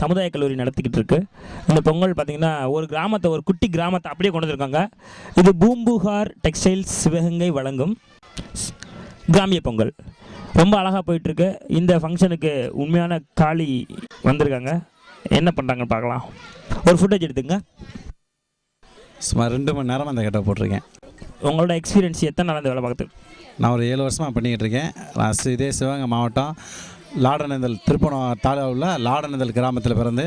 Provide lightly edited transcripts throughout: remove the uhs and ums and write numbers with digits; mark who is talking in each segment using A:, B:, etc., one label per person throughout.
A: சமுதாய கல்லூரி நடத்திக்கிட்டு இருக்கு. இந்த பொங்கல் பார்த்திங்கன்னா ஒரு குட்டி கிராமத்தை அப்படியே கொண்டு வந்திருக்காங்க. இது பூம்புகார் டெக்ஸ்டைல்ஸ் சிவகங்கை வழங்கும் கிராமிய பொங்கல். ரொம்ப அழகாக போயிட்டுருக்கு. இந்த ஃபங்க்ஷனுக்கு உண்மையான காளி வந்திருக்காங்க. என்ன பண்ணுறாங்கன்னு பார்க்கலாம். ஒரு ஃபுட்டேஜ் எடுத்துங்க.
B: சுமார் 2 மணி நேரம் அந்த கெட்ட போட்டிருக்கேன்.
A: உங்களோட எக்ஸ்பீரியன்ஸ் எத்தனை நாள் அந்த வேலை பார்க்குறது?
B: நான் ஒரு 7 வருஷமாக பண்ணிக்கிட்டு இருக்கேன். நான் இதே சிவகங்கை மாவட்டம் லாடனந்தல் திருப்பணம் தாலுகாவில் லாடனந்தல் கிராமத்தில் பிறந்து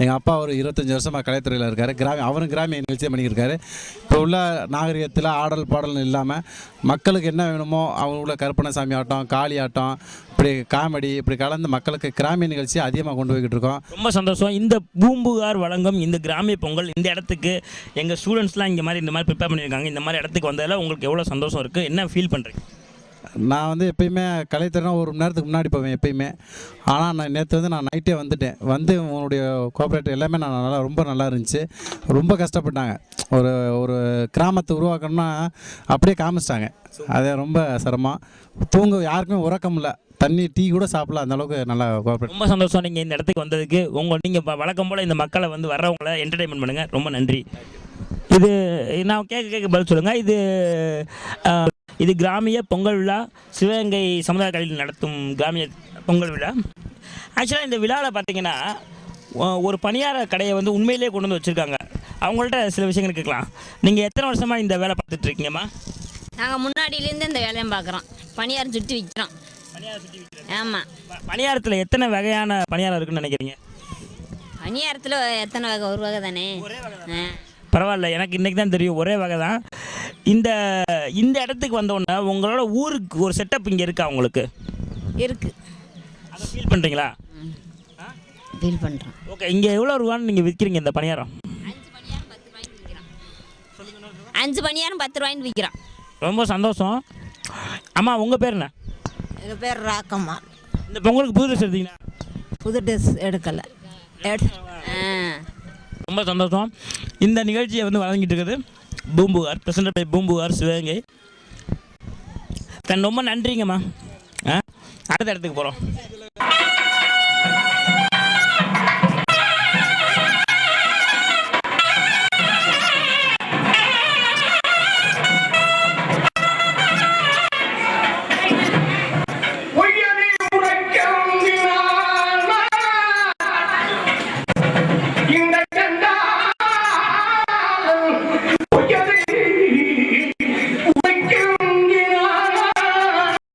B: எங்கள் அப்பா ஒரு 25 வருஷமாக கலைத்துறையில் இருக்கார். அவரும் கிராமிய நிகழ்ச்சியை பண்ணிக்கிருக்காரு. இப்போ உள்ள நாகரிகத்தில் ஆடல் பாடல் இல்லாமல் மக்களுக்கு என்ன வேணுமோ அவங்கள கற்பனை சாமி ஆட்டம், காளி ஆட்டம், இப்படி காமெடி இப்படி கலந்து மக்களுக்கு கிராமிய நிகழ்ச்சியை அதிகமாக கொண்டு போய்கிட்டு இருக்கோம்.
A: ரொம்ப சந்தோஷம். இந்த பூம்புகார் வழங்கும் இந்த கிராமிய பொங்கல் இந்த இடத்துக்கு எங்கள் ஸ்டூடெண்ட்ஸ்லாம் இந்த மாதிரி ப்ரிப்பேர் பண்ணியிருக்காங்க. இந்த மாதிரி இடத்துக்கு வந்ததில் உங்களுக்கு எவ்வளோ சந்தோஷம் இருக்குது? என்ன ஃபீல் பண்ணுறீங்க?
B: நான் எப்பயுமே கலைத்துறைனா 1 மணி நேரத்துக்கு முன்னாடி போவேன் எப்பயுமே. ஆனால் நான் நேற்று நான் நைட்டே வந்துட்டேன். உன்னுடைய கோஆப்ரேட் எல்லாமே ரொம்ப நல்லா இருந்துச்சு. ரொம்ப கஷ்டப்பட்டாங்க. ஒரு கிராமத்தை உருவாக்கணும்னா அப்படியே காமிச்சிட்டாங்க. அது ரொம்ப சிரமம். யாருக்குமே உறக்கம் இல்லை, தண்ணி டீ கூட சாப்பிடலாம், அந்தளவுக்கு நல்லா கோஆப்ரேட்.
A: ரொம்ப சந்தோஷம் நீங்கள் இந்த இடத்துக்கு வந்ததுக்கு. நீங்கள் வழக்கம் போல் இந்த மக்களை வர்றவங்கள என்டர்டெயின்மெண்ட் பண்ணுங்கள். ரொம்ப நன்றி. இது நான் கேட்க பதில் சொல்லுங்கள். இது கிராமிய பொங்கல் விழா, சிவகங்கை சமுதாய கல்வியில் நடத்தும் கிராமிய பொங்கல் விழா. ஆக்சுவலாக இந்த விழாவில் பார்த்தீங்கன்னா ஒரு பணியார கடையை உண்மையிலே கொண்டு வந்து வச்சுருக்காங்க. அவங்கள்ட்ட சில விஷயங்கள் கேட்கலாம். நீங்கள் எத்தனை வருஷமாக இந்த வேலை பார்த்துட்ருக்கீங்கம்மா?
C: நாங்கள் முன்னாடியிலேருந்து இந்த வேலையை பார்க்குறோம். பணியாரம் சுற்றி விற்கிறோம். ஆமாம்.
A: பணியாரத்தில் எத்தனை வகையான பணியாரம் இருக்குன்னு நினைக்கிறீங்க?
C: பணியாரத்தில் எத்தனை வகை? ஒரு வகை தானே.
A: பரவாயில்ல, எனக்கு இன்றைக்கி தான் தெரியும். ஒரே வகை தான். இந்த இடத்துக்கு வந்தோடனே உங்களோட ஊருக்கு ஒரு செட்டப் இங்கே இருக்கா? உங்களுக்கு
C: இருக்குது.
A: அதை ஃபீல் பண்ணுறீங்களா?
C: ஃபீல் பண்ணுறோம்.
A: ஓகே. இங்கே எவ்வளோ ரூபான்னு நீங்கள் விற்கிறீங்க இந்த பணியாரம்?
C: 5 பணியாரம் 10 ரூபாய்ன்னு விற்கிறோம்.
A: ரொம்ப சந்தோஷம். அம்மா, உங்கள் பேர் என்ன?
D: எங்கள் பேர் ராக்கம்மா.
A: இந்த பொங்கலுக்கு புது ட்ரெஸ் எடுத்தீங்களா?
D: புது ட்ரெஸ் எடுக்கலை.
A: ரொம்ப சந்தோஷம். இந்த நிகழ்ச்சியை வழங்கிட்டு இருக்குது பூம்புகார், பிரசன்ட் பை பூம்புகார் சிவகங்கை. ரொம்ப நன்றிங்கம்மா. அடுத்த இடத்துக்கு போகிறோம்.